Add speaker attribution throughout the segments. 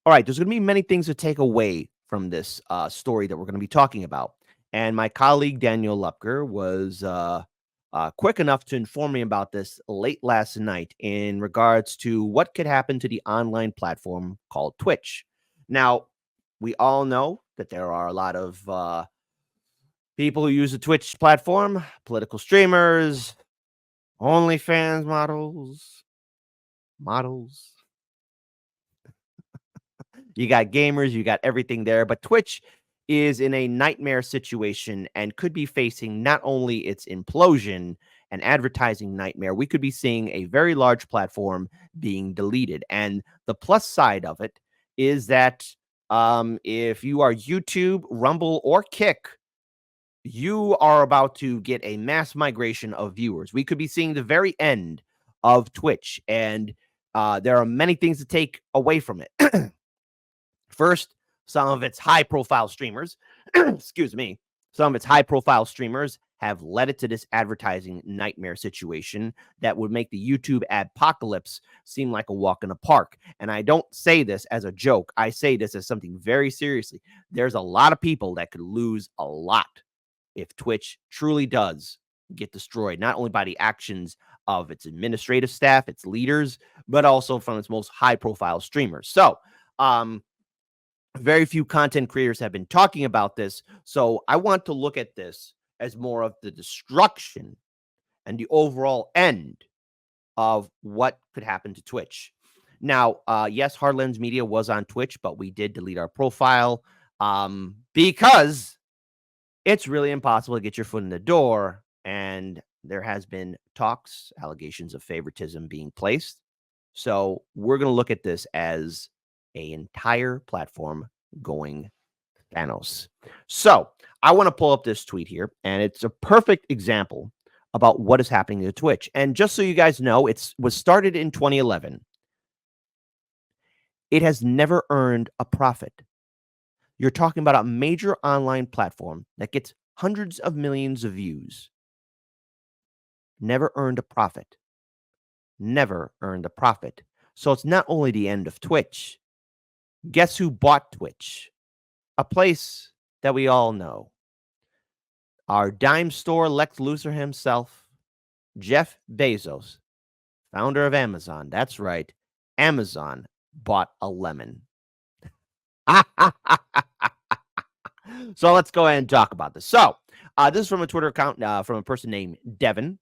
Speaker 1: All right, there's going to be many things to take away from this story that we're going to be talking about. And my colleague Daniel Lupker was quick enough to inform me about this late last night in regards to what could happen to the online platform called Twitch. Now, we all know that there are a lot of people who use the Twitch platform, political streamers, OnlyFans models. You got gamers, you got everything there, but Twitch is in a nightmare situation and could be facing not only its implosion and advertising nightmare, we could be seeing a very large platform being deleted. And the plus side of it is that if you are YouTube, Rumble, or Kick, you are about to get a mass migration of viewers. We could be seeing the very end of Twitch, and there are many things to take away from it. First, some of its high-profile streamers, excuse me, some of its high-profile streamers have led it to this advertising nightmare situation that would make the YouTube adpocalypse seem like a walk in the park. And I don't say this as a joke. I say this as something very seriously. There's a lot of people that could lose a lot if Twitch truly does get destroyed, not only by the actions of its administrative staff, its leaders, but also from its most high-profile streamers. So, very few content creators have been talking about this. So I want to look at this as more of the destruction and the overall end of what could happen to Twitch. Now, yes, Hardlands Media was on Twitch, but we did delete our profile because it's really impossible to get your foot in the door. And there has been talks, allegations of favoritism being placed. So we're going to look at this as an entire platform going Thanos. So I want to pull up this tweet here, and it's a perfect example about what is happening to Twitch. And just so you guys know, it was started in 2011. It has never earned a profit. You're talking about a major online platform that gets hundreds of millions of views. Never earned a profit. Never earned a profit. So it's not only the end of Twitch. Guess who bought Twitch? A place that we all know. Our dime store Lex Luthor himself, Jeff Bezos, founder of Amazon. That's right. Amazon bought a lemon. So let's go ahead and talk about this. So this is from a Twitter account from a person named Devin.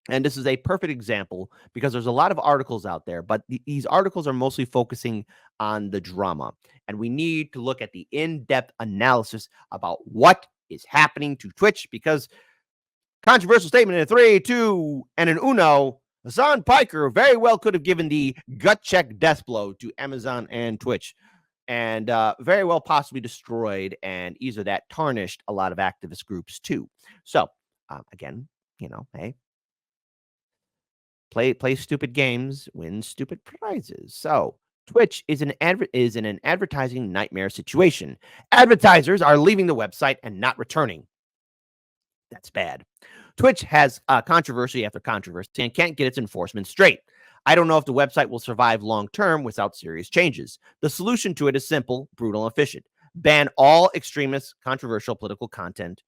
Speaker 1: And this is a perfect example because there's a lot of articles out there, but these articles are mostly focusing on the drama. And we need to look at the in-depth analysis about what is happening to Twitch because controversial statement in a 3, 2, and an uno, Hasan Piker very well could have given the gut check death blow to Amazon and Twitch and very well possibly destroyed and either that tarnished a lot of activist groups too. So again, hey, play stupid games, win stupid prizes. So Twitch is in an advertising nightmare situation. Advertisers are leaving the website and not returning. That's bad. Twitch has controversy after controversy and can't get its enforcement straight. I don't know if the website will survive long term without serious changes. The solution to it is simple, brutal, and efficient. Ban all extremist, controversial political content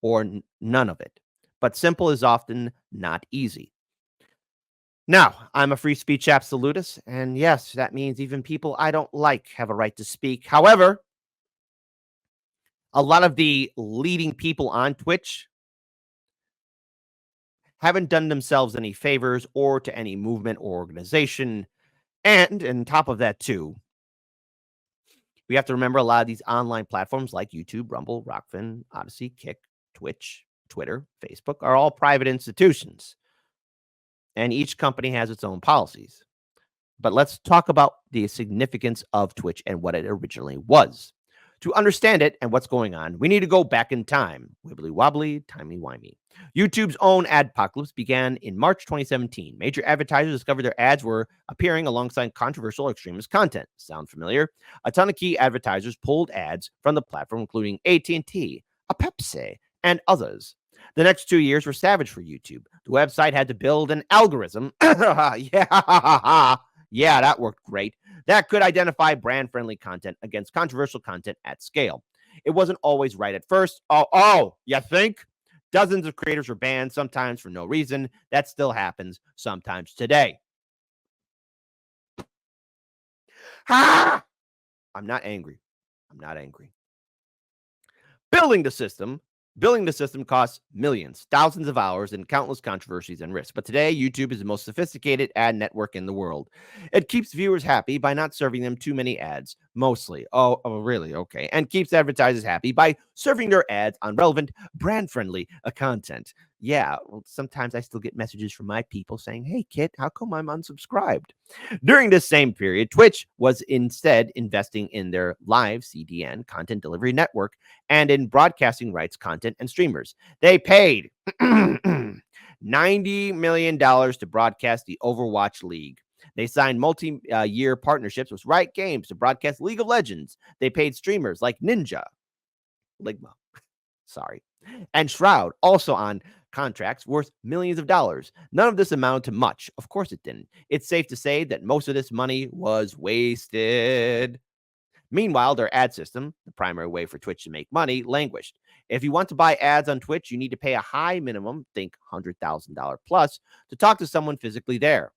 Speaker 1: or none of it. But simple is often not easy. Now, I'm a free speech absolutist, and yes, that means even people I don't like have a right to speak. However, a lot of the leading people on Twitch haven't done themselves any favors or to any movement or organization. And on top of that, too, we have to remember a lot of these online platforms like YouTube, Rumble, Rockfin, Odyssey, Kick, Twitch, Twitter, Facebook are all private institutions. And each company has its own policies. But let's talk about the significance of Twitch and what it originally was. To understand it and what's going on, we need to go back in time. Wibbly wobbly, timey-wimey. YouTube's own adpocalypse began in March 2017. Major advertisers discovered their ads were appearing alongside controversial or extremist content. Sound familiar? A ton of key advertisers pulled ads from the platform, including AT&T, a Pepsi, and others. The next 2 years were savage for YouTube. The website had to build an algorithm. Yeah, Yeah, that worked great. That could identify brand friendly content against controversial content at scale. It wasn't always right at first. You think? Dozens of creators were banned, sometimes for no reason. That still happens sometimes today. Ha! I'm not angry. I'm not angry. Building the system. Building the system costs millions, thousands of hours, and countless controversies and risks. But today, YouTube is the most sophisticated ad network in the world. It keeps viewers happy by not serving them too many ads, mostly. Oh, really? Okay. And keeps advertisers happy by serving their ads on relevant, brand friendly content. Yeah, well, sometimes I still get messages from my people saying, "Hey, Kit, how come I'm unsubscribed?" During this same period, Twitch was instead investing in their live CDN content delivery network and in broadcasting rights, content, and streamers. They paid $90 million to broadcast the Overwatch League. They signed multi-year partnerships with Riot Games to broadcast League of Legends. They paid streamers like Ligma, sorry, and Shroud, also on contracts worth millions of dollars. None of this amounted to much. Of course it didn't. It's safe to say that most of this money was wasted. Meanwhile, their ad system, the primary way for Twitch to make money, languished. If you want to buy ads on Twitch, you need to pay a high minimum, think $100,000 plus, to talk to someone physically there.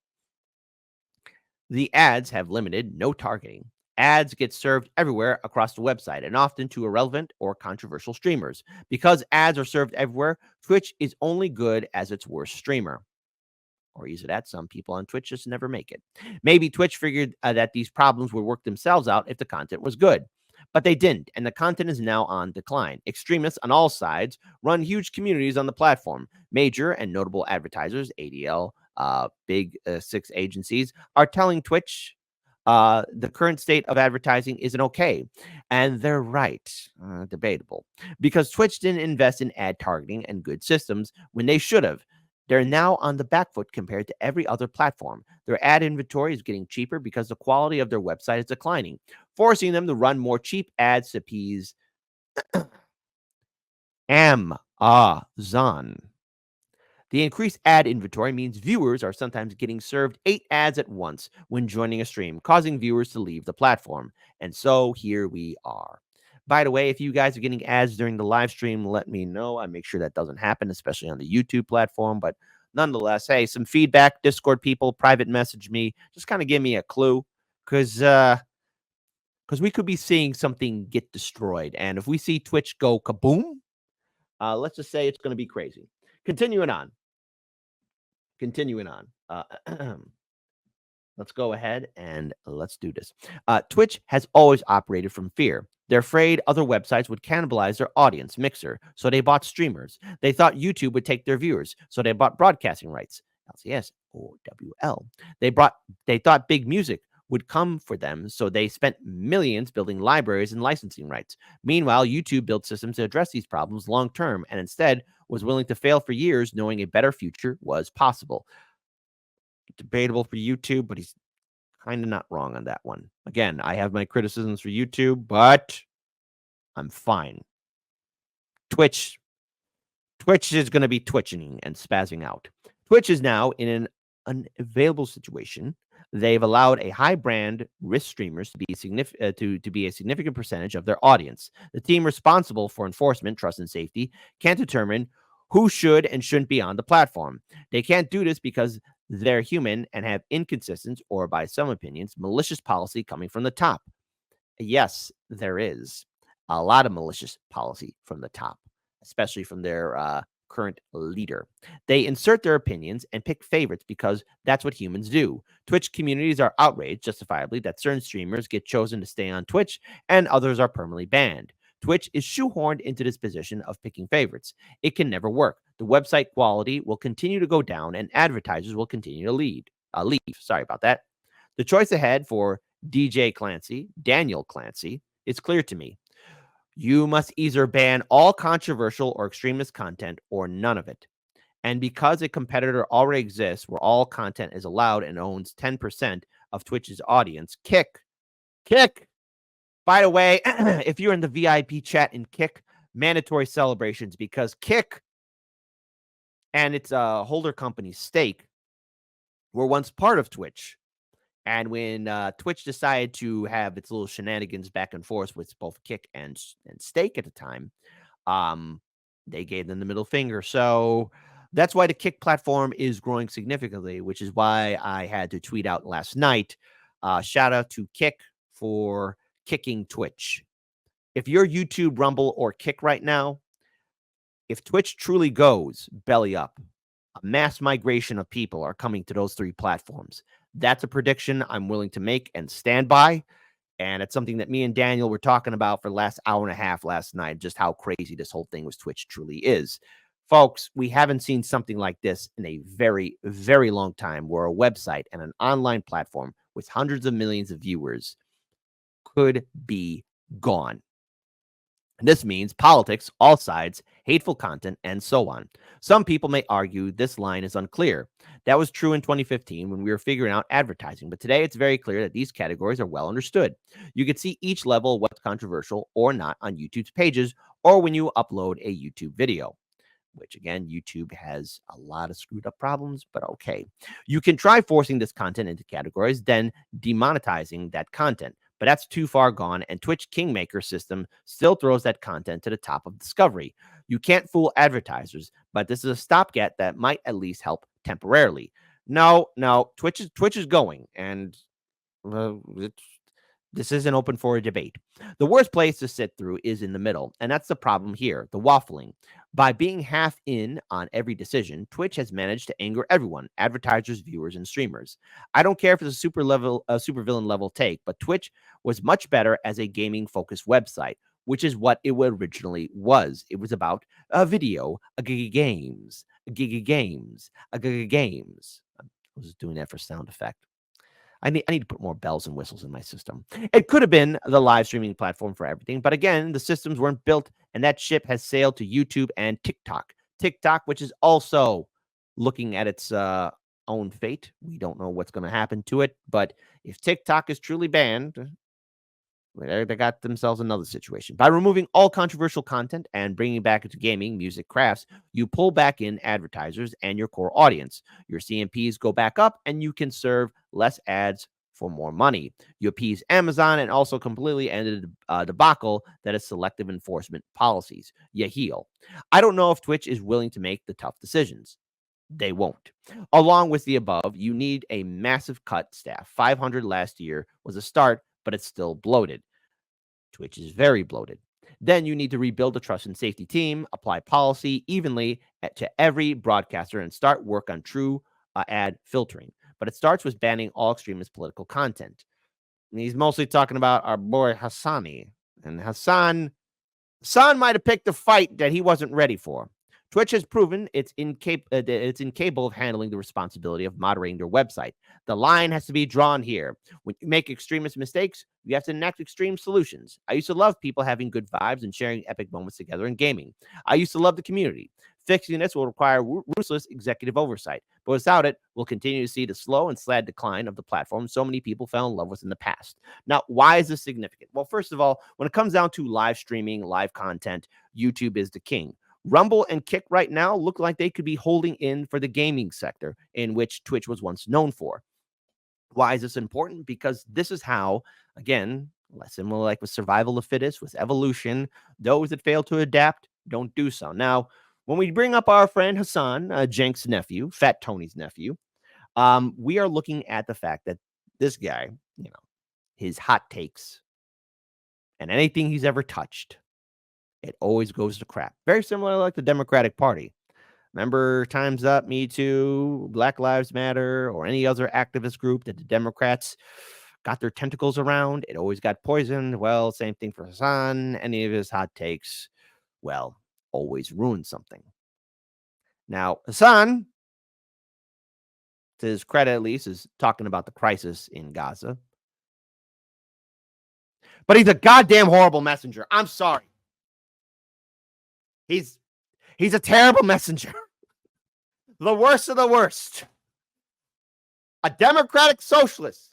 Speaker 1: The ads have limited, no targeting. Ads get served everywhere across the website and often to irrelevant or controversial streamers. Because ads are served everywhere, Twitch is only good as its worst streamer. Or easy that some people on Twitch just never make it. Maybe Twitch figured that these problems would work themselves out if the content was good. But they didn't, and the content is now on decline. Extremists on all sides run huge communities on the platform. Major and notable advertisers, ADL, big six agencies, are telling Twitch the current state of advertising isn't okay. And they're right. Debatable. Because Twitch didn't invest in ad targeting and good systems when they should have. They're now on the back foot compared to every other platform. Their ad inventory is getting cheaper because the quality of their website is declining, forcing them to run more cheap ads to appease Amazon. The increased ad inventory means viewers are sometimes getting served 8 ads at once when joining a stream, causing viewers to leave the platform. And so here we are. By the way, if you guys are getting ads during the live stream, let me know. I make sure that doesn't happen, especially on the YouTube platform. But nonetheless, hey, some feedback, Discord people, private message me. Just kind of give me a clue because we could be seeing something get destroyed. And if we see Twitch go kaboom, let's just say it's going to be crazy. Continuing on. Let's go ahead and let's do this. Twitch has always operated from fear. They're afraid other websites would cannibalize their audience, Mixer, so they bought streamers. They thought YouTube would take their viewers, so they bought broadcasting rights, LCS or WL. They thought big music would come for them, so they spent millions building libraries and licensing rights. Meanwhile, YouTube built systems to address these problems long term and instead was willing to fail for years knowing a better future was possible. Debatable for YouTube, but he's kind of not wrong on that one. Again, I have my criticisms for YouTube, but I'm fine. Twitch is going to be twitching and spazzing out. Twitch is now in an unavailable situation. They've allowed a high brand risk streamers to be to be a significant percentage of their audience. The team responsible for enforcement, trust, and safety can't determine who should and shouldn't be on the platform. They can't do this because they're human and have inconsistent, or by some opinions, malicious policy coming from the top. Yes, there is a lot of malicious policy from the top, especially from their current leader. They insert their opinions and pick favorites because that's what humans do. Twitch communities are outraged, justifiably, that certain streamers get chosen to stay on Twitch and others are permanently banned. Twitch is shoehorned into this position of picking favorites. It can never work. The website quality will continue to go down and advertisers will continue to leave. Sorry about that. The choice ahead for Daniel Clancy, is clear to me. You must either ban all controversial or extremist content or none of it. And because a competitor already exists where all content is allowed and owns 10% of Twitch's audience, Kick. By the way, if you're in the VIP chat in Kick, mandatory celebrations because Kick and its holder company Stake were once part of Twitch. And when Twitch decided to have its little shenanigans back and forth with both Kick and Stake at the time, um, they gave them the middle finger. So that's why the Kick platform is growing significantly, which is why I had to tweet out last night. Shout out to Kick for kicking Twitch. If you're YouTube, Rumble, or Kick right now, if Twitch truly goes belly up, a mass migration of people are coming to those three platforms. That's a prediction I'm willing to make and stand by. And it's something that me and Daniel were talking about for the last hour and a half last night, just how crazy this whole thing with Twitch truly is. Folks, we haven't seen something like this in a very, very long time where a website and an online platform with hundreds of millions of viewers could be gone. And this means politics, all sides, hateful content, and so on. Some people may argue this line is unclear. That was true in 2015 when we were figuring out advertising, but today it's very clear that these categories are well understood. You can see each level of what's controversial or not on YouTube's pages or when you upload a YouTube video, which again, YouTube has a lot of screwed up problems, but okay. You can try forcing this content into categories, then demonetizing that content, but that's too far gone, and Twitch Kingmaker system still throws that content to the top of discovery. You can't fool advertisers, but this is a stopgap that might at least help temporarily. No, Twitch is going, and it's this isn't open for a debate. The worst place to sit through is in the middle, and that's the problem here, the waffling. By being half in on every decision, Twitch has managed to anger everyone, advertisers, viewers, and streamers. I don't care if it's a super villain level take, but Twitch was much better as a gaming focused website, which is what it originally was. It was about a video, a gig of games, a gig of games, a gig of games. I was doing that for sound effect. I need to put more bells and whistles in my system. It could have been the live streaming platform for everything, but again, the systems weren't built, and that ship has sailed to YouTube and TikTok. TikTok, which is also looking at its own fate. We don't know what's going to happen to it, but if TikTok is truly banned, they got themselves another situation. By removing all controversial content and bringing back into gaming, music, crafts, you pull back in advertisers and your core audience. Your CMPs go back up, and you can serve less ads for more money. You appease Amazon and also completely ended a debacle that is selective enforcement policies. You heal. I don't know if Twitch is willing to make the tough decisions. They won't. Along with the above, you need a massive cut staff. 500 last year was a start, but it's still bloated. Twitch is very bloated. Then you need to rebuild the trust and safety team, apply policy evenly to every broadcaster, and start work on true ad filtering. But it starts with banning all extremist political content. And he's mostly talking about our boy Hassani. And Hasan might have picked a fight that he wasn't ready for. Twitch has proven it's incapable of handling the responsibility of moderating their website. The line has to be drawn here. When you make extremist mistakes, you have to enact extreme solutions. I used to love people having good vibes and sharing epic moments together in gaming. I used to love the community. Fixing this will require ruthless executive oversight, but without it, we'll continue to see the slow and sad decline of the platform so many people fell in love with in the past. Now, why is this significant? Well, first of all, when it comes down to live streaming, live content, YouTube is the king. Rumble and Kick right now look like they could be holding in for the gaming sector, in which Twitch was once known for. Why is this important? Because this is how, again, similar like with survival of the fittest, with evolution, those that fail to adapt don't do so. Now, when we bring up our friend Hasan, Jenk's nephew, Fat Tony's nephew, we are looking at the fact that this guy, his hot takes and anything he's ever touched, it always goes to crap. Very similar like the Democratic Party. Remember Time's Up, Me Too, Black Lives Matter, or any other activist group that the Democrats got their tentacles around? It always got poisoned. Well, same thing for Hasan. Any of his hot takes, well, always ruined something. Now, Hasan, to his credit at least, is talking about the crisis in Gaza. But he's a goddamn horrible messenger. I'm sorry. He's a terrible messenger. The worst of the worst. A Democratic socialist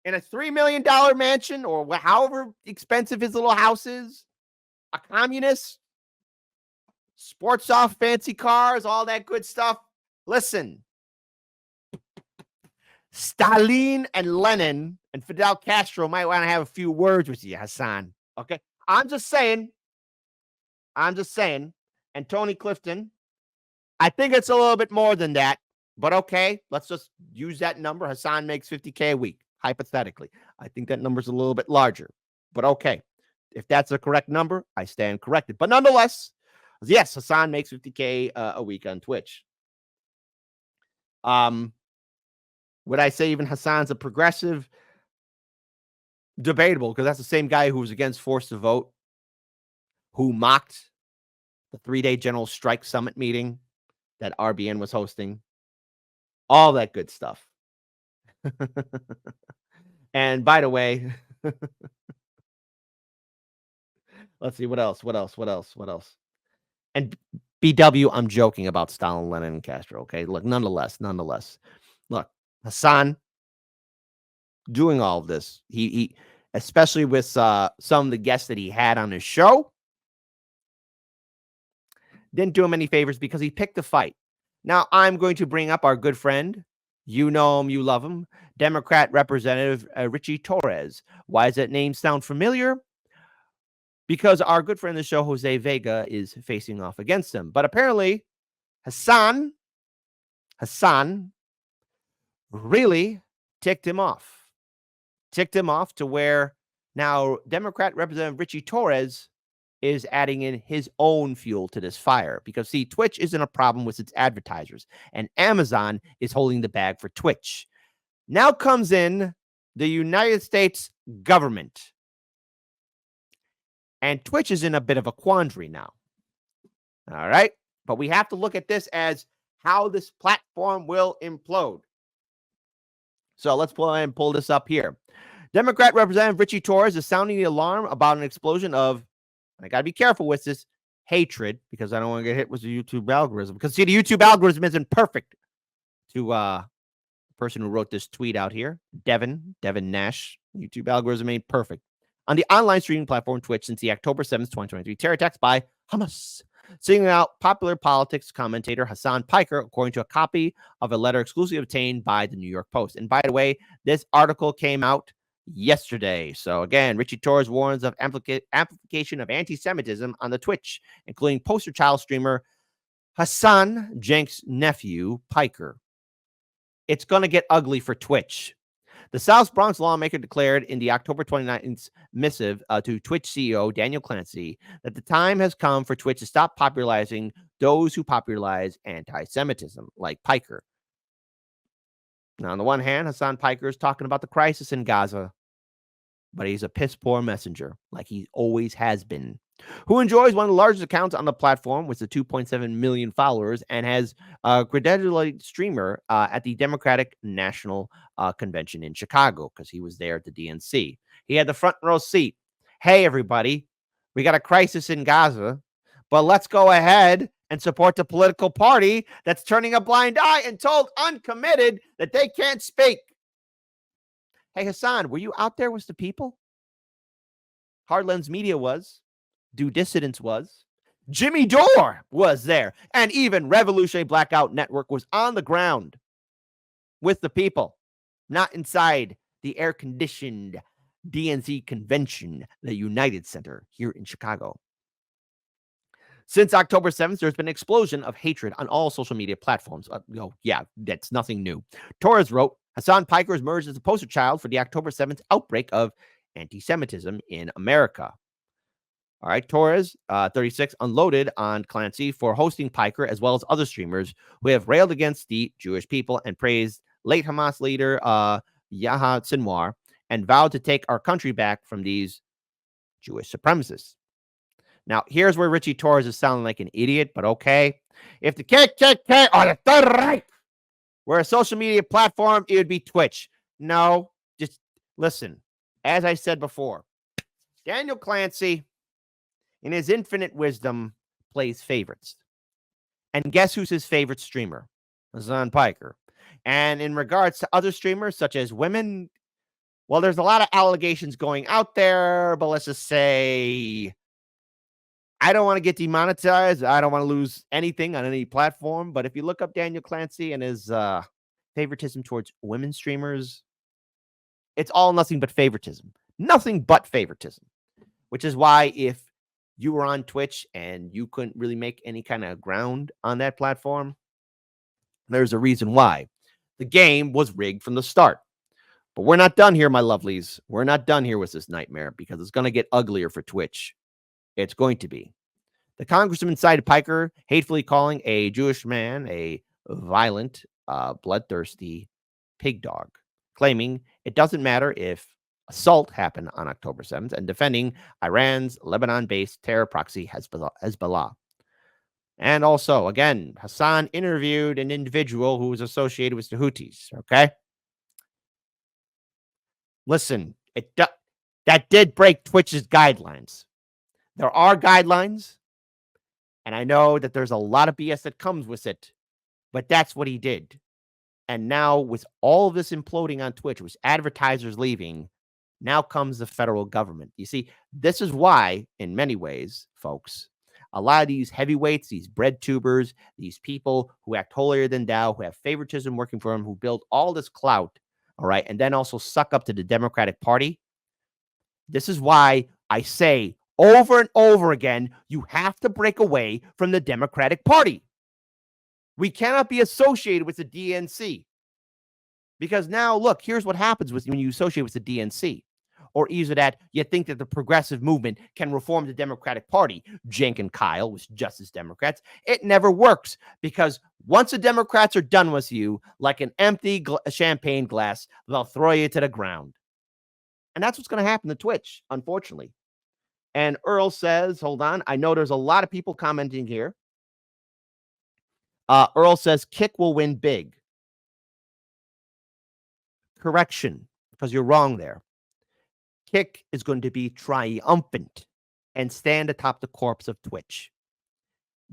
Speaker 1: in a $3 million mansion, or however expensive his little house is. A communist. Sports off fancy cars, all that good stuff. Listen. Stalin and Lenin and Fidel Castro might want to have a few words with you, Hasan. Okay. I'm just saying. I'm just saying. And Tony Clifton, I think it's a little bit more than that, but okay. Let's just use that number. Hasan makes 50K a week, hypothetically. I think that number's a little bit larger, but okay. If that's the correct number, I stand corrected. But nonetheless, yes, Hasan makes 50K a week on Twitch. Would I say even Hasan's a progressive? Debatable, because that's the same guy who was against forced to vote, who mocked the 3-day general strike summit meeting that RBN was hosting. All that good stuff. And by the way, let's see, what else? And BW, I'm joking about Stalin, Lenin, and Castro, okay? Look, nonetheless. Look, Hasan doing all of this, he especially with some of the guests that he had on his show, didn't do him any favors because he picked a fight. Now, I'm going to bring up our good friend. You know him, you love him. Democrat Representative Ritchie Torres. Why does that name sound familiar? Because our good friend of the show, Jose Vega, is facing off against him. But apparently, Hasan really ticked him off. Ticked him off to where now Democrat Representative Ritchie Torres is adding in his own fuel to this fire. Because, see, Twitch isn't a problem with its advertisers, and Amazon is holding the bag for Twitch. Now comes in the United States government. And Twitch is in a bit of a quandary now. All right? But we have to look at this as how this platform will implode. So let's pull this up here. Democrat Representative Ritchie Torres is sounding the alarm about an explosion of, I got to be careful with this, hatred, because I don't want to get hit with the YouTube algorithm. Because, see, the YouTube algorithm isn't perfect. To the person who wrote this tweet out here, Devin Nash, YouTube algorithm ain't perfect. On the online streaming platform Twitch since the October 7th, 2023 terror attacks by Hamas, singling out popular politics commentator Hasan Piker, according to a copy of a letter exclusively obtained by the New York Post. And by the way, this article came out yesterday. So again, Ritchie Torres warns of amplification of anti-Semitism on the Twitch, including poster child streamer Hasan Jenk's nephew, Piker. It's going to get ugly for Twitch. The South Bronx lawmaker declared in the October 29th missive to Twitch CEO Daniel Clancy that the time has come for Twitch to stop popularizing those who popularize anti-Semitism, like Piker. Now, on the one hand, Hasan Piker is talking about the crisis in Gaza, but he's a piss-poor messenger, like he always has been, who enjoys one of the largest accounts on the platform with the 2.7 million followers and has a credentialed streamer at the Democratic National Convention in Chicago, because he was there at the DNC. He had the front row seat. Hey, everybody, we got a crisis in Gaza, but let's go ahead and support the political party that's turning a blind eye and told uncommitted that they can't speak. Hey, Hasan, were you out there with the people? Hardlands Media was. Due Dissidence was. Jimmy Dore was there. And even Revolutionary Blackout Network was on the ground with the people, not inside the air-conditioned DNC convention, the United Center here in Chicago. Since October 7th, there's been an explosion of hatred on all social media platforms. Yeah, that's nothing new. Torres wrote, Hasan Piker has emerged as a poster child for the October 7th outbreak of anti-Semitism in America. All right, Torres, 36, unloaded on Clancy for hosting Piker, as well as other streamers who have railed against the Jewish people and praised late Hamas leader Yahya Sinwar and vowed to take our country back from these Jewish supremacists. Now, here's where Ritchie Torres is sounding like an idiot, but okay. If the KKK or the Third Reich were a social media platform, it would be Twitch. No, just listen. As I said before, Daniel Clancy, in his infinite wisdom, plays favorites. And guess who's his favorite streamer? Hasan Piker. And in regards to other streamers, such as women, well, there's a lot of allegations going out there, but let's just say I don't want to get demonetized. I don't want to lose anything on any platform. But if you look up Daniel Clancy and his favoritism towards women streamers. It's all nothing but favoritism. Nothing but favoritism. Which is why if you were on Twitch and you couldn't really make any kind of ground on that platform, there's a reason why. The game was rigged from the start. But we're not done here, my lovelies. We're not done here with this nightmare because it's going to get uglier for Twitch. It's going to be. The congressman cited Piker hatefully calling a Jewish man a violent, bloodthirsty pig dog, claiming it doesn't matter if assault happened on October 7th and defending Iran's Lebanon-based terror proxy Hezbollah. And also, again, Hasan interviewed an individual who was associated with the Houthis, okay? Listen, that did break Twitch's guidelines. There are guidelines, and I know that there's a lot of BS that comes with it, but that's what he did. And now with all of this imploding on Twitch, with advertisers leaving, now comes the federal government. You see, this is why, in many ways, folks, a lot of these heavyweights, these bread tubers, these people who act holier than thou, who have favoritism working for them, who build all this clout, all right, and then also suck up to the Democratic Party. This is why I say over and over again, you have to break away from the Democratic Party. We cannot be associated with the DNC. Because now, look, here's what happens when you associate with the DNC. Or either that you think that the progressive movement can reform the Democratic Party. Cenk and Kyle was just as Democrats. It never works because once the Democrats are done with you, like an empty champagne glass, they'll throw you to the ground. And that's what's going to happen to Twitch, unfortunately. And Earl says, hold on, I know there's a lot of people commenting here. Earl says, Kick will win big. Correction, because you're wrong there. Kick is going to be triumphant and stand atop the corpse of Twitch.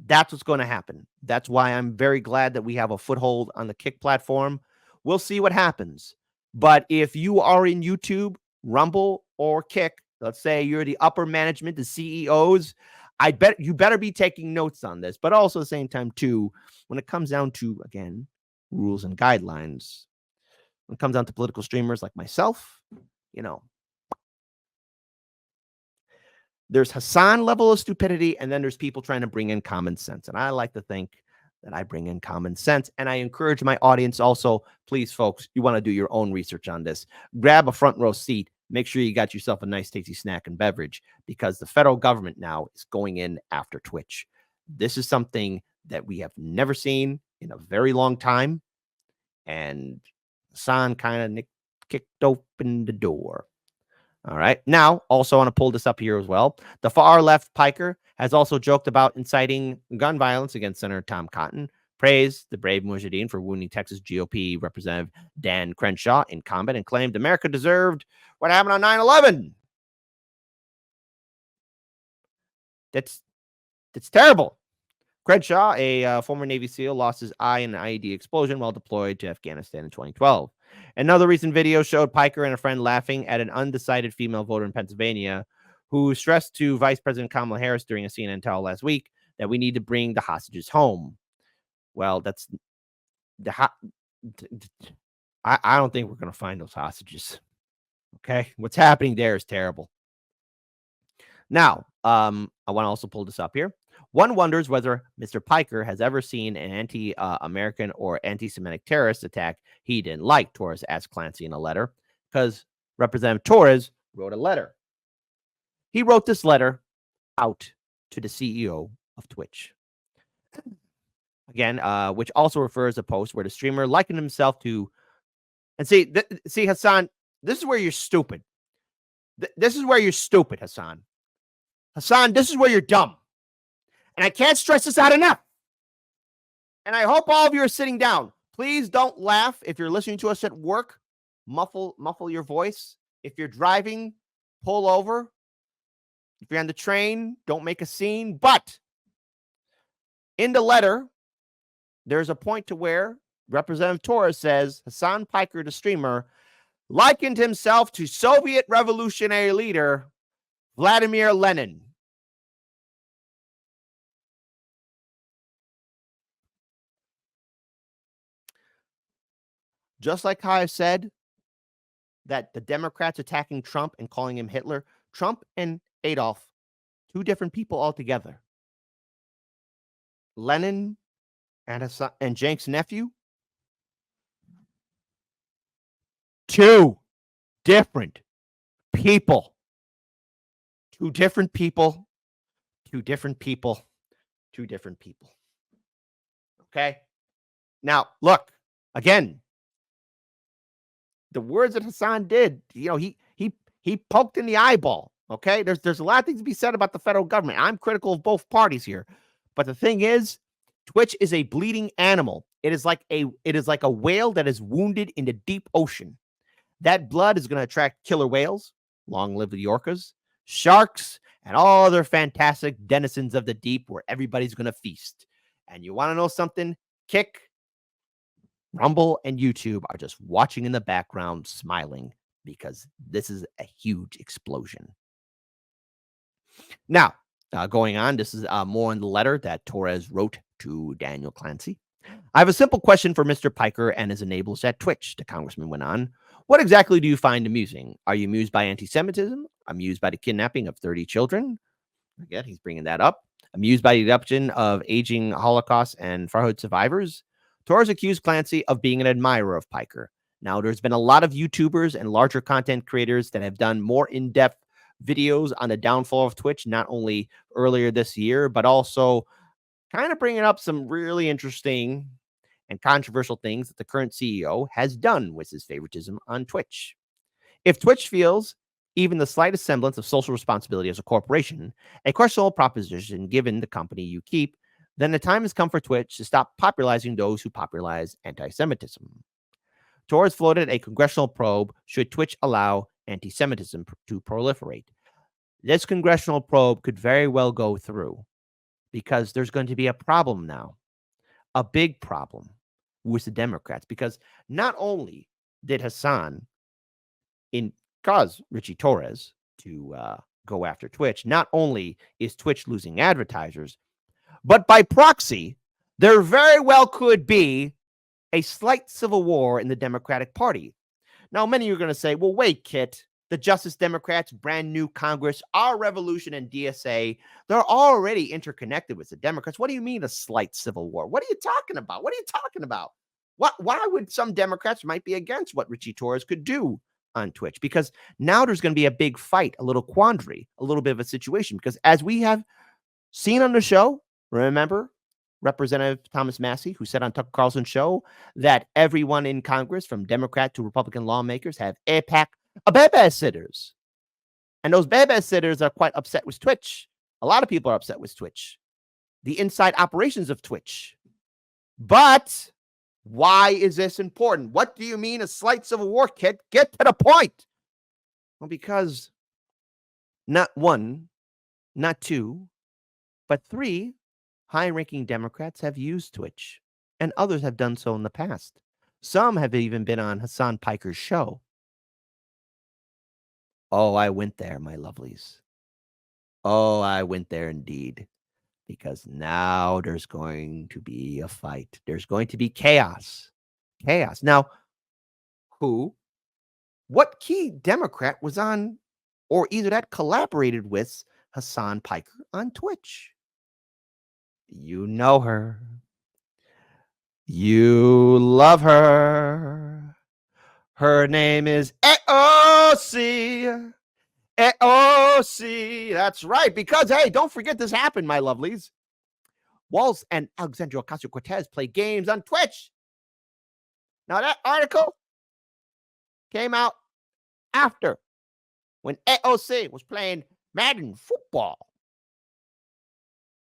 Speaker 1: That's what's going to happen. That's why I'm very glad that we have a foothold on the Kick platform. We'll see what happens. But if you are in YouTube, Rumble, or Kick, let's say you're the upper management, the CEOs, I bet you better be taking notes on this. But also at the same time, too, when it comes down to, again, rules and guidelines, when it comes down to political streamers like myself, you know, there's Hasan level of stupidity, and then there's people trying to bring in common sense. And I like to think that I bring in common sense. And I encourage my audience also, please, folks, you want to do your own research on this. Grab a front row seat. Make sure you got yourself a nice tasty snack and beverage because the federal government now is going in after Twitch. This is something that we have never seen in a very long time. And Hasan kind of kicked open the door. All right. Now, also want to pull this up here as well. The far left Piker has also joked about inciting gun violence against Senator Tom Cotton, praised the brave Mujahideen for wounding Texas GOP Representative Dan Crenshaw in combat, and claimed America deserved what happened on 9/11. That's terrible. Crenshaw, a former Navy SEAL, lost his eye in an IED explosion while deployed to Afghanistan in 2012. Another recent video showed Piker and a friend laughing at an undecided female voter in Pennsylvania who stressed to Vice President Kamala Harris during a CNN tell last week that we need to bring the hostages home. Well, that's I don't think we're going to find those hostages. Okay? What's happening there is terrible. Now, I want to also pull this up here. One wonders whether Mr. Piker has ever seen an anti-American or anti-Semitic terrorist attack he didn't like, Torres asked Clancy in a letter, because Representative Torres wrote a letter. He wrote this letter out to the CEO of Twitch. Again, which also refers to a post where the streamer likened himself to, and see, Hasan, this is where you're stupid. This is where you're stupid, Hasan. Hasan, this is where you're dumb. And I can't stress this out enough. And I hope all of you are sitting down. Please don't laugh if you're listening to us at work. Muffle your voice. If you're driving, pull over. If you're on the train, don't make a scene. But in the letter, there's a point to where Representative Torres says Hasan Piker, the streamer, likened himself to Soviet revolutionary leader Vladimir Lenin. Just like how I said that the Democrats attacking Trump and calling him Hitler, Trump and Adolf, two different people altogether. Lenin and Hasan and Cenk's nephew, two different people. Two different people. Two different people. Two different people. Okay? Now, look, again, the words that Hasan did, he poked in the eyeball. Okay? There's a lot of things to be said about the federal government. I'm critical of both parties here. But the thing is, Twitch is a bleeding animal. It is like a whale that is wounded in the deep ocean. That blood is going to attract killer whales, long live the orcas, sharks, and all other fantastic denizens of the deep where everybody's going to feast. And you want to know something? Kick, Rumble, and YouTube are just watching in the background, smiling, because this is a huge explosion. Now, going on, this is more in the letter that Torres wrote to Daniel Clancy. I have a simple question for Mr. Piker and his enablers at Twitch, the congressman went on. What exactly do you find amusing? Are you amused by anti-Semitism? Amused by the kidnapping of 30 children? Again, he's bringing that up. Amused by the adoption of aging Holocaust and Farhud survivors? Torres accused Clancy of being an admirer of Piker. Now, there's been a lot of YouTubers and larger content creators that have done more in-depth videos on the downfall of Twitch, not only earlier this year, but also kind of bringing up some really interesting and controversial things that the current CEO has done with his favoritism on Twitch. If Twitch feels even the slightest semblance of social responsibility as a corporation, a questionable proposition given the company you keep, then the time has come for Twitch to stop popularizing those who popularize anti-Semitism. Torres floated a congressional probe should Twitch allow anti-Semitism to proliferate. This congressional probe could very well go through because there's going to be a problem now, a big problem with the Democrats, because not only did Hasan cause Ritchie Torres to go after Twitch, not only is Twitch losing advertisers, but by proxy, there very well could be a slight civil war in the Democratic Party. Now, many are going to say, well, wait, Kit, the Justice Democrats, brand new Congress, our revolution, and DSA, they're already interconnected with the Democrats. What do you mean a slight civil war? What are you talking about? What are you talking about? Why would some Democrats might be against what Ritchie Torres could do on Twitch? Because now there's going to be a big fight, a little quandary, a little bit of a situation. Because as we have seen on the show, remember Representative Thomas Massey, who said on Tucker Carlson's show that everyone in Congress, from Democrat to Republican lawmakers, have AIPAC babysitters. And those babysitters are quite upset with Twitch. A lot of people are upset with Twitch, the inside operations of Twitch. But why is this important? What do you mean a slight civil war, Kit? Get to the point. Well, because not one, not two, but three high-ranking Democrats have used Twitch, and others have done so in the past. Some have even been on Hasan Piker's show. Oh, I went there, my lovelies. Oh, I went there indeed. Because now there's going to be a fight. There's going to be chaos. Chaos. Now, what key Democrat was on, or either that collaborated with Hasan Piker on Twitch? You know her. You love her. Her name is AOC. AOC. That's right. Because, hey, don't forget this happened, my lovelies. Walz and Alexandria Ocasio-Cortez play games on Twitch. Now, that article came out after when AOC was playing Madden football.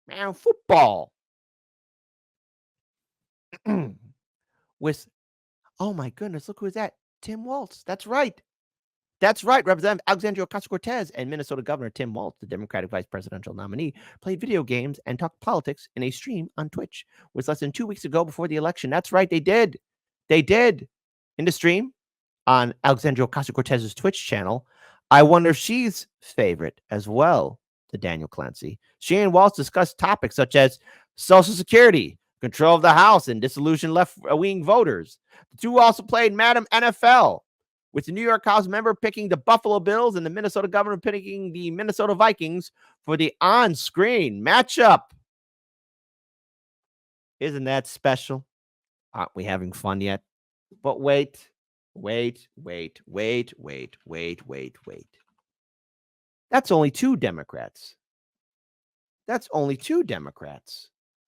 Speaker 1: Madden football. With, oh my goodness, look who's that? Tim Walz. That's right. That's right. Representative Alexandria Ocasio-Cortez and Minnesota Governor Tim Walz, the Democratic vice presidential nominee, played video games and talked politics in a stream on Twitch. It was less than 2 weeks ago before the election. That's right. They did. They did. In the stream on Alexandria Ocasio-Cortez's Twitch channel. I wonder if she's favorite as well to Daniel Clancy. She and Walz discussed topics such as Social Security, control of the House and disillusioned left-wing voters. The two also played Madam NFL, with the New York House member picking the Buffalo Bills and the Minnesota governor picking the Minnesota Vikings for the on-screen matchup. Isn't that special? Aren't we having fun yet? But wait. That's only two Democrats.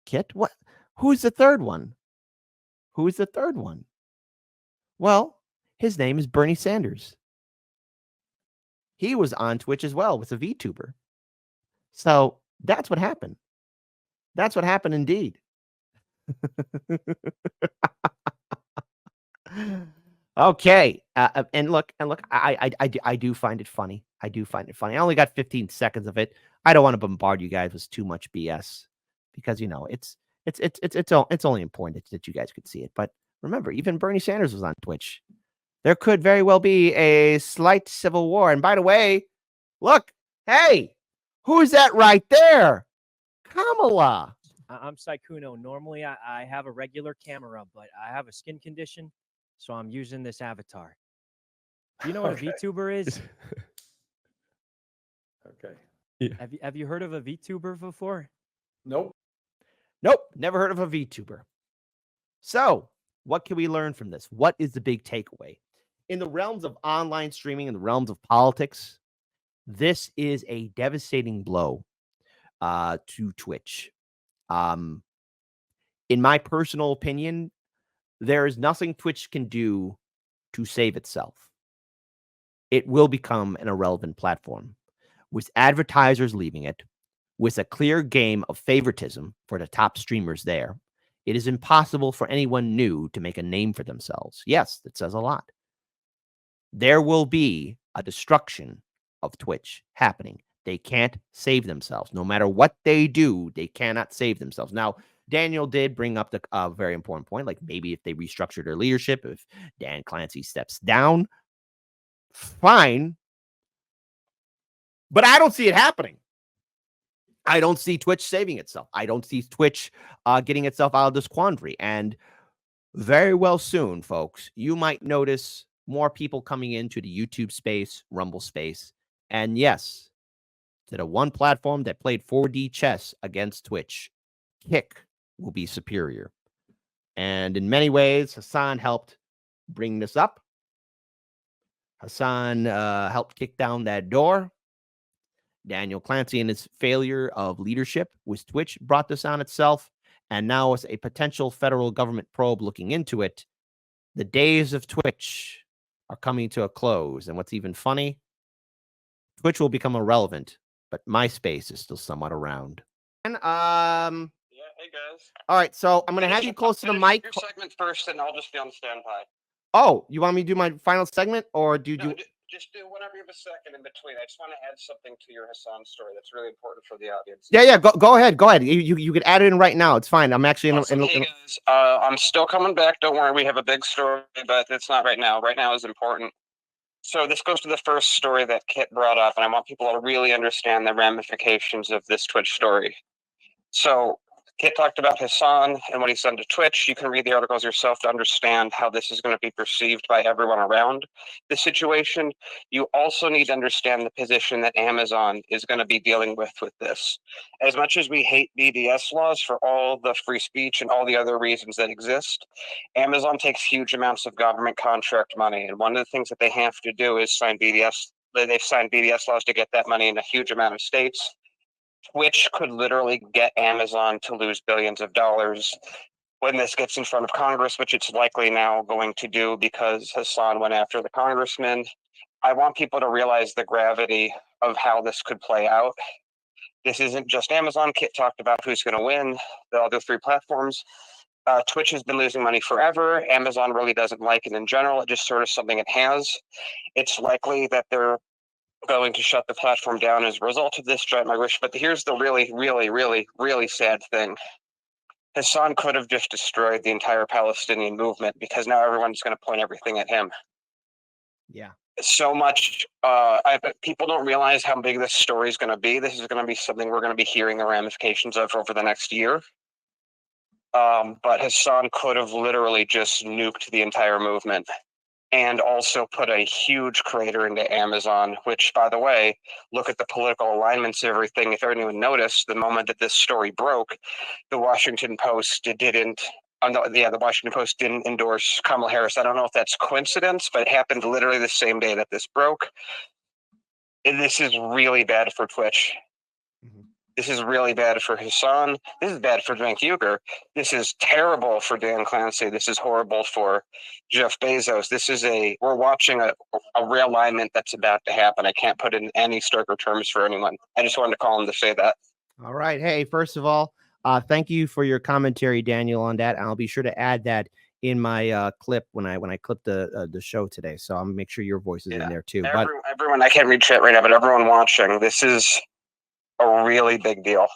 Speaker 1: Kit, what? Who's the third one? Well, his name is Bernie Sanders. He was on Twitch as well with a VTuber. So that's what happened. That's what happened indeed. Okay. And look, I do find it funny. I I only got 15 seconds of it. I don't want to bombard you guys with too much BS because it's only important that you guys could see it. But remember, even Bernie Sanders was on Twitch. There could very well be a slight civil war. And by the way, look, hey, who's that right there? Kamala.
Speaker 2: I'm Saikuno. Normally, I have a regular camera, but I have a skin condition, so I'm using this avatar. Do you know what a VTuber is?
Speaker 3: Okay.
Speaker 2: Yeah. Have you heard of a VTuber before?
Speaker 3: Nope.
Speaker 1: Never heard of a VTuber. So, what can we learn from this? What is the big takeaway? In the realms of online streaming, in the realms of politics, this is a devastating blow to Twitch. In my personal opinion, there is nothing Twitch can do to save itself. It will become an irrelevant platform. With advertisers leaving it, with a clear game of favoritism for the top streamers there, it is impossible for anyone new to make a name for themselves. Yes, that says a lot. There will be a destruction of Twitch happening. They can't save themselves. No matter what they do, they cannot save themselves. Now, Daniel did bring up a very important point, like maybe if they restructure their leadership, if Dan Clancy steps down, fine. But I don't see it happening. I don't see Twitch saving itself. I don't see Twitch getting itself out of this quandary. And very well soon, folks, you might notice more people coming into the YouTube space, Rumble space. And yes, to the one platform that played 4D chess against Twitch, Kick will be superior. And in many ways, Hasan helped bring this up. Hasan helped kick down that door. Daniel Clancy and his failure of leadership with Twitch brought this on itself. And now with a potential federal government probe looking into it, the days of Twitch are coming to a close. And what's even funny, Twitch will become irrelevant, but MySpace is still somewhat around. And
Speaker 4: yeah, hey guys.
Speaker 1: All right, so I'm gonna have you close to the mic.
Speaker 4: Your segment first, and I'll just be on standby.
Speaker 1: Oh, you want me to do my final segment, or do you?
Speaker 4: Just do whenever you have a second in between. I just want to add something to your Hasan story that's really important for the audience.
Speaker 1: Yeah. Go ahead. You can add it in right now. It's fine. I'm actually
Speaker 4: awesome. Hey guys, I'm still coming back. Don't worry, we have a big story, but it's not right now. Right now is important. So this goes to the first story that Kit brought up, and I want people to really understand the ramifications of this Twitch story. So Kit talked about Hasan and what he's done to Twitch. You can read the articles yourself to understand how this is going to be perceived by everyone around the situation. You also need to understand the position that Amazon is going to be dealing with this. As much as we hate BDS laws for all the free speech and all the other reasons that exist, Amazon takes huge amounts of government contract money. And one of the things that they have to do is sign BDS. They've signed BDS laws to get that money in a huge amount of states. Twitch could literally get Amazon to lose billions of dollars when this gets in front of Congress, which it's likely now going to do because Hasan went after the congressman. I want people to realize the gravity of how this could play out. This isn't just Amazon. Kit talked about who's going to win, the other three platforms. Twitch has been losing money forever. Amazon really doesn't like it in general. It's just sort of something it has. It's likely that they're going to shut the platform down as a result of this giant migration. But here's the really sad thing. Hasan could have just destroyed the entire Palestinian movement because now everyone's going to point everything at him.
Speaker 1: Yeah.
Speaker 4: So much. People don't realize how big this story is going to be. This is going to be something we're going to be hearing the ramifications of over the next year. But Hasan could have literally just nuked the entire movement and also put a huge crater into Amazon, which, by the way, look at the political alignments of everything. If anyone noticed, the moment that this story broke, the Washington Post didn't endorse Kamala Harris. I don't know if that's coincidence, but it happened literally the same day that this broke. And this is really bad for Twitch. This is really bad for Hasan. This is bad for Cenk Uygur. This is terrible for Dan Clancy. This is horrible for Jeff Bezos. We're watching a realignment that's about to happen. I can't put it in any starker terms for anyone. I just wanted to call him to say that.
Speaker 1: All right. Hey, first of all, thank you for your commentary, Daniel, on that. I'll be sure to add that in my clip when I clip the show today. So I'll make sure your voice is in there too.
Speaker 4: Everyone, I can't read chat right now, but everyone watching, this is a really big deal.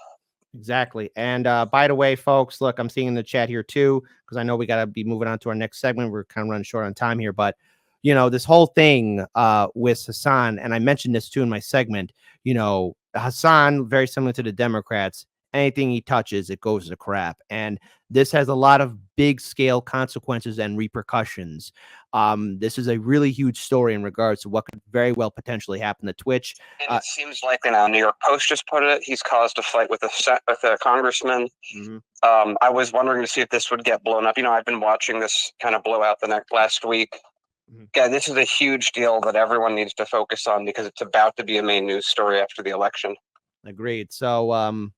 Speaker 1: Exactly. And by the way, folks, look, I'm seeing in the chat here too, because I know we got to be moving on to our next segment. We're kind of running short on time here, but this whole thing with Hasan, and I mentioned this too in my segment, Hasan, very similar to the Democrats, anything he touches, it goes to crap. And this has a lot of big scale consequences and repercussions. This is a really huge story in regards to what could very well potentially happen to Twitch.
Speaker 4: And it seems likely now. New York Post just put it. He's caused a fight with a congressman. I was wondering to see if this would get blown up. I've been watching this kind of blow out the last week. Yeah, this is a huge deal that everyone needs to focus on because it's about to be a main news story after the election.
Speaker 1: Agreed. So,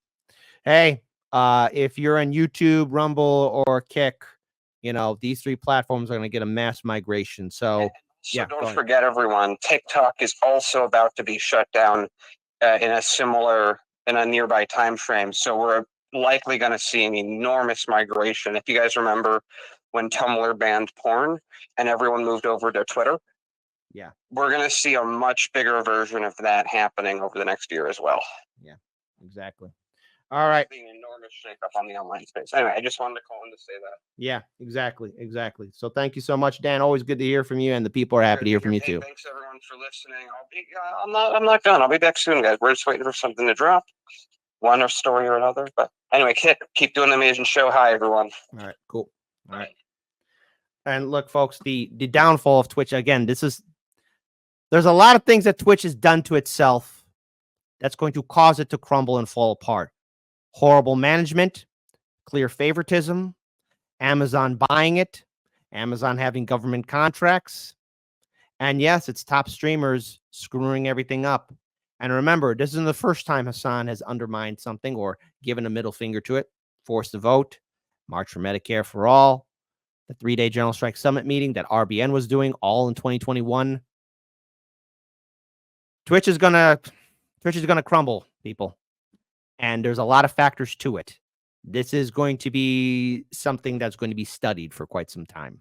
Speaker 1: hey, if you're on YouTube, Rumble, or Kick, these three platforms are going to get a mass migration. So
Speaker 4: don't forget, everyone, TikTok is also about to be shut down in a nearby time frame. So we're likely going to see an enormous migration. If you guys remember when Tumblr banned porn and everyone moved over to Twitter, we're going to see a much bigger version of that happening over the next year as well.
Speaker 1: Yeah, exactly. All right.
Speaker 4: Being an enormous shakeup on the online space. Anyway, I just wanted to call in to say that.
Speaker 1: Yeah, exactly. So thank you so much, Dan. Always good to hear from you, and the people are happy to hear from you too.
Speaker 4: Thanks everyone for listening. I'm not done. I'll be back soon, guys. We're just waiting for something to drop, one story or another. But anyway, keep doing the amazing show. Hi, everyone.
Speaker 1: All right, cool. All right. And look, folks, the downfall of Twitch again. There's a lot of things that Twitch has done to itself that's going to cause it to crumble and fall apart. Horrible management, clear favoritism, Amazon buying it, Amazon having government contracts, and yes, it's top streamers screwing everything up. And remember, this isn't the first time Hasan has undermined something or given a middle finger to it. Forced to vote, March for Medicare for All, the 3-day General Strike Summit meeting that RBN was doing, all in 2021. Twitch is gonna crumble, people. And there's a lot of factors to it. This is going to be something that's going to be studied for quite some time.